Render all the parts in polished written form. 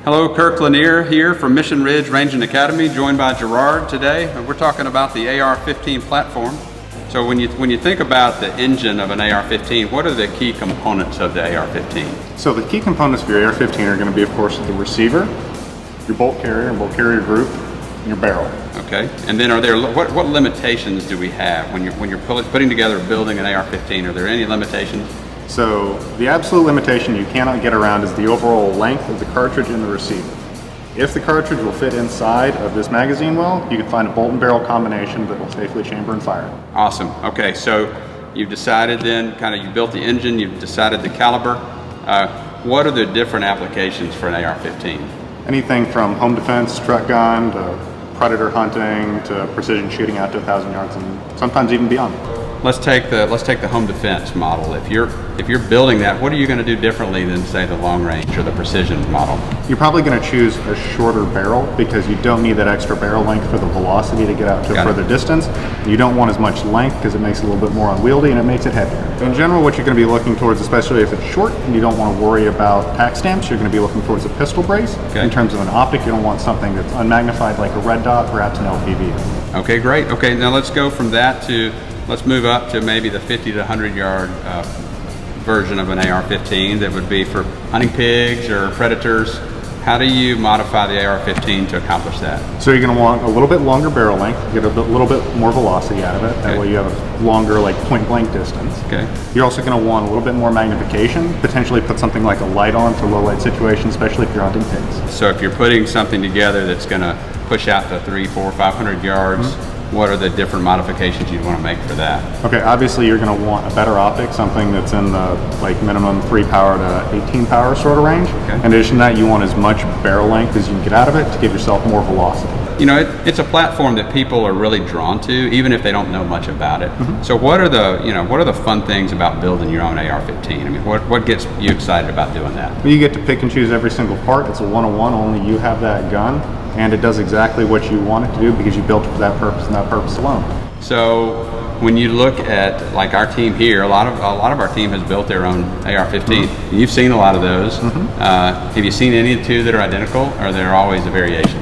Hello, Kirk Lanier here from Mission Ridge Range and Academy, joined by Gerard today. We're talking about the AR15 platform. So when you think about the engine of an AR15, what are the key components of the AR15? So the key components of your AR15 are going to be, of course, the receiver, your bolt carrier and bolt carrier group, and your barrel. Okay, and then are there what limitations do we have when you're putting together building an AR15? Are there any limitations? So the absolute limitation you cannot get around is the overall length of the cartridge in the receiver. If the cartridge will fit inside of this magazine well, you can find a bolt and barrel combination that will safely chamber and fire. Awesome. Okay, so you've decided then, you built the engine, you've decided the caliber. What are the different applications for an AR15? Anything from home defense, truck gun, to predator hunting, to precision shooting out to 1,000 yards and sometimes even beyond. Let's take the home defense model. If you're building that, what are you going to do differently than, say, the long range or the precision model? You're probably going to choose a shorter barrel because you don't need that extra barrel length for the velocity to get out to a further distance. You don't want as much length because it makes it a little bit more unwieldy and it makes it heavier. In general, what you're going to be looking towards, especially if it's short and you don't want to worry about tack stamps, you're going to be looking towards a pistol brace. In terms of an optic, you don't want something that's unmagnified like a red dot, perhaps an LPV. Okay, great. Okay, now let's go from that to, let's move up to maybe the 50 to 100 yard version of an AR-15 that would be for hunting pigs or predators. How do you modify the AR-15 to accomplish that? So you're going to want a little bit longer barrel length, get a little bit more velocity out of it. That way you have a longer, like, point blank distance. Okay. You're also going to want a little bit more magnification, potentially put something like a light on for low light situations, especially if you're hunting pigs. So if you're putting something together that's going to push out to 300, 400, 500 yards, what are the different modifications you'd want to make for that? Okay, obviously you're going to want a better optic, something that's in the minimum 3 power to 18 power sort of range. Okay. In addition to that, you want as much barrel length as you can get out of it to give yourself more velocity. You know, it's a platform that people are really drawn to, even if they don't know much about it. So what are the fun things about building your own AR-15? I mean, what gets you excited about doing that? Well, you get to pick and choose every single part. It's a one-on-one, only you have that gun. And it does exactly what you want it to do because you built it for that purpose and that purpose alone. So when you look at, like, our team here, a lot of our team has built their own AR-15. You've seen a lot of those. Have you seen any of the two that are identical, or are there always a variation?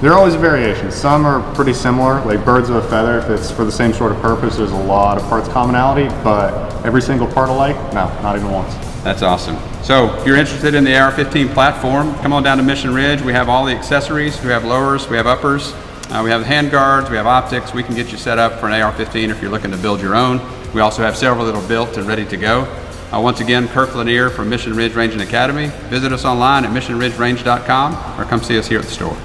There are always a variation. Some are pretty similar, like birds of a feather. If it's for the same sort of purpose, there's a lot of parts commonality, but every single part alike, no, not even once. That's awesome. So if you're interested in the AR-15 platform, come on down to Mission Ridge. We have all the accessories. We have lowers, we have uppers, we have hand guards, we have optics. We can get you set up for an AR-15 if you're looking to build your own. We also have several that are built and ready to go. Once again, Kirk Lanier from Mission Ridge Range and Academy. Visit us online at missionridgerange.com or come see us here at the store.